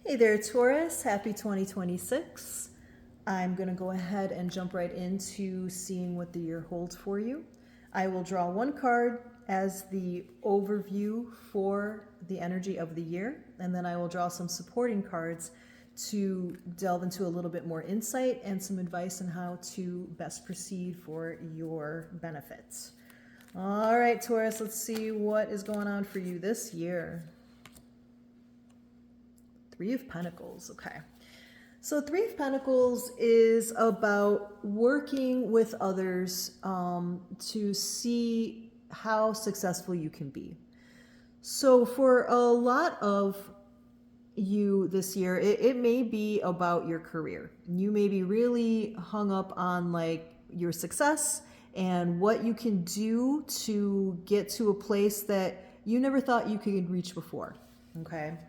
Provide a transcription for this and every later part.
Hey there, Taurus. Happy 2026. I'm going to go ahead and jump right into seeing what the year holds for you. I will draw one card as the overview for the energy of the year, and then I will draw some supporting cards to delve into a little bit more insight and some advice on how to best proceed for your benefits. All right, Taurus, let's see what is going on for you this year. Three of Pentacles, okay. So Three of Pentacles is about working with others to see how successful you can be. So for a lot of you this year, it may be about your career. You may be really hung up on like your success and what you can do to get to a place that you never thought you could reach before, okay?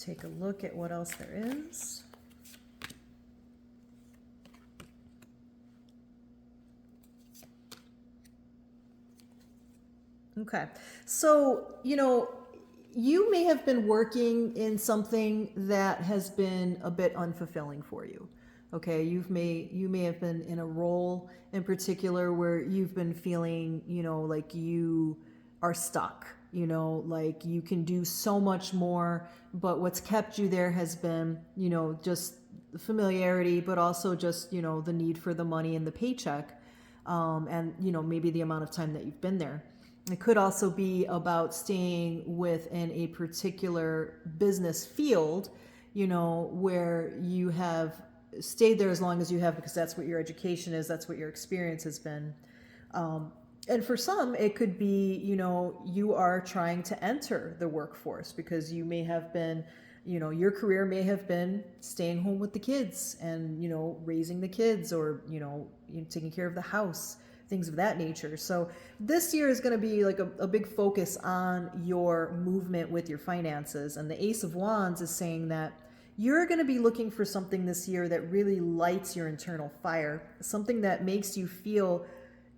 Take a look at what else there is. Okay, so, you may have been working in something that has been a bit unfulfilling for you. Okay, you may have been in a role in particular where you've been feeling, like you are stuck. Like you can do so much more, but what's kept you there has been, just the familiarity, but also just, the need for the money and the paycheck, and, maybe the amount of time that you've been there. It could also be about staying within a particular business field, where you have stayed there as long as you have because that's what your education is, that's what your experience has been. And for some, it could be, you are trying to enter the workforce because you may have been, your career may have been staying home with the kids and, raising the kids or, taking care of the house, things of that nature. So this year is going to be like a big focus on your movement with your finances. And the Ace of Wands is saying that you're going to be looking for something this year that really lights your internal fire, something that makes you feel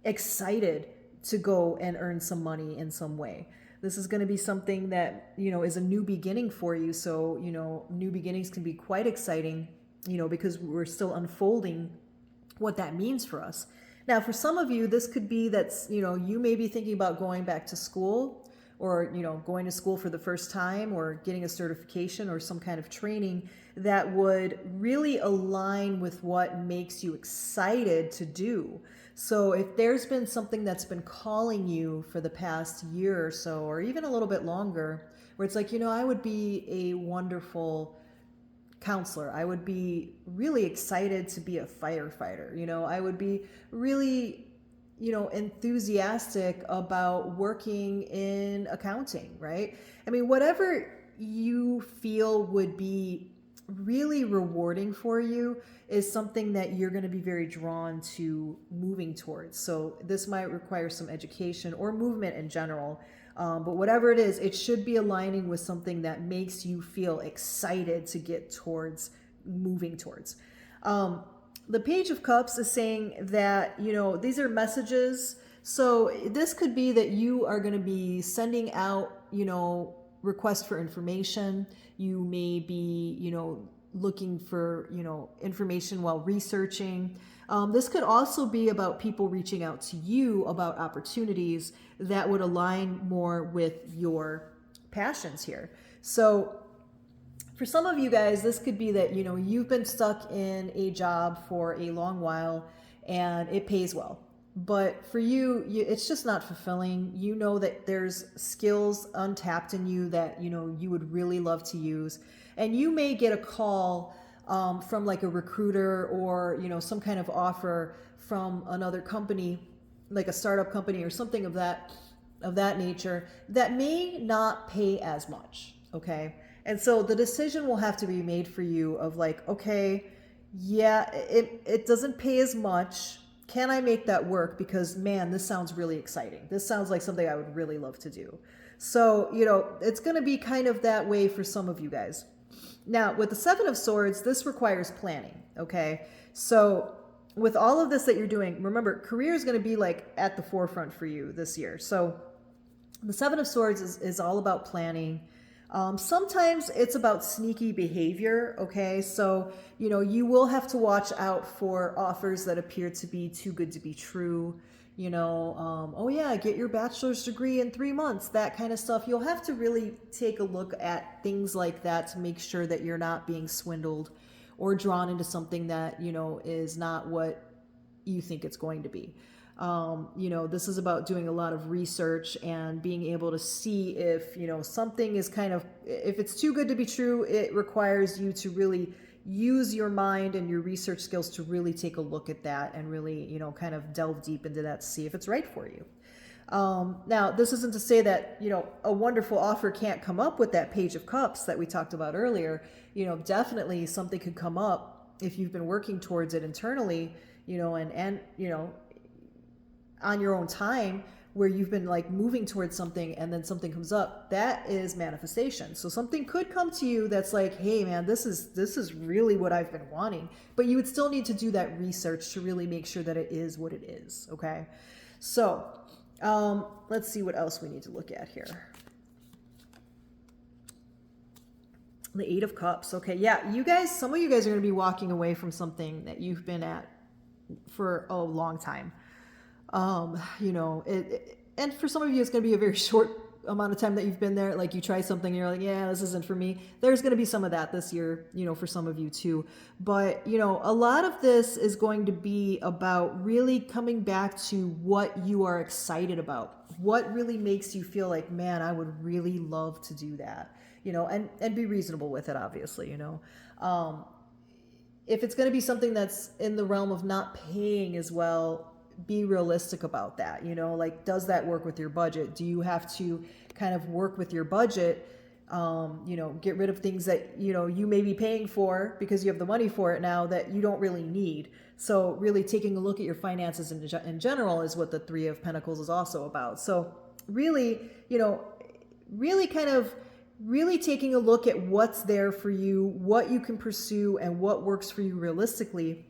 excited to go and earn some money in some way. This is going to be something that, is a new beginning for you. So, new beginnings can be quite exciting, because we're still unfolding what that means for us. Now, for some of you, this could be that, you may be thinking about going back to school or, going to school for the first time or getting a certification or some kind of training that would really align with what makes you excited to do. So if there's been something that's been calling you for the past year or so, or even a little bit longer, where it's like, I would be a wonderful counselor. I would be really excited to be a firefighter. I would be really, enthusiastic about working in accounting, right? I mean, whatever you feel would be really rewarding for you is something that you're going to be very drawn to moving towards. So this might require some education or movement in general. But whatever it is, it should be aligning with something that makes you feel excited to get towards moving towards. The Page of Cups is saying that, these are messages. So this could be that you are going to be sending out, requests for information. You may be, looking for, information while researching. This could also be about people reaching out to you about opportunities that would align more with your passions here. So for some of you guys, this could be that, you've been stuck in a job for a long while and it pays well. But for you, it's just not fulfilling. You know that there's skills untapped in you that, you would really love to use. And you may get a call from like a recruiter or, some kind of offer from another company, like a startup company or something of that nature that may not pay as much. Okay. And so the decision will have to be made for you of like, okay, yeah, it doesn't pay as much. Can I make that work? Because man, this sounds really exciting. This sounds like something I would really love to do. So, it's going to be kind of that way for some of you guys. Now, with the Seven of Swords, this requires planning. Okay. So with all of this that you're doing, remember, career is going to be like at the forefront for you this year. So the Seven of Swords is all about planning. Sometimes it's about sneaky behavior, okay? So, you will have to watch out for offers that appear to be too good to be true. Oh yeah, get your bachelor's degree in 3 months, that kind of stuff. You'll have to really take a look at things like that to make sure that you're not being swindled or drawn into something that, is not what you think it's going to be. This is about doing a lot of research and being able to see if, something is if it's too good to be true, it requires you to really use your mind and your research skills to really take a look at that and really, kind of delve deep into that to see if it's right for you. Now, this isn't to say that, a wonderful offer can't come up with that Page of Cups that we talked about earlier. Definitely something could come up if you've been working towards it internally, and on your own time, where you've been like moving towards something and then something comes up. That is manifestation. So something could come to you that's like, hey man, this is really what I've been wanting. But you would still need to do that research to really make sure that it is what it is. Okay. So let's see what else we need to look at here. The Eight of Cups. Okay. Yeah. Some of you guys are going to be walking away from something that you've been at for a long time. And for some of you, it's going to be a very short amount of time that you've been there. Like you try something and you're like, yeah, this isn't for me. There's going to be some of that this year, for some of you too. But, a lot of this is going to be about really coming back to what you are excited about. What really makes you feel like, man, I would really love to do that, and be reasonable with it, obviously, if it's going to be something that's in the realm of not paying as well, be realistic about that. Like, does that work with your budget? Do you have to kind of work with your budget? Get rid of things that, you may be paying for because you have the money for it now that you don't really need. So really taking a look at your finances in general is what the Three of Pentacles is also about. So really, really taking a look at what's there for you, what you can pursue, and what works for you realistically.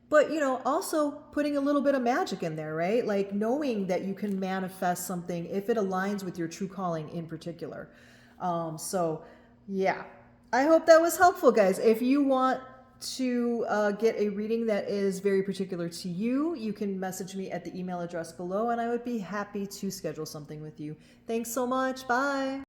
But, also putting a little bit of magic in there, right? Like knowing that you can manifest something if it aligns with your true calling in particular. So, yeah, I hope that was helpful, guys. If you want to get a reading that is very particular to you, you can message me at the email address below, and I would be happy to schedule something with you. Thanks so much. Bye.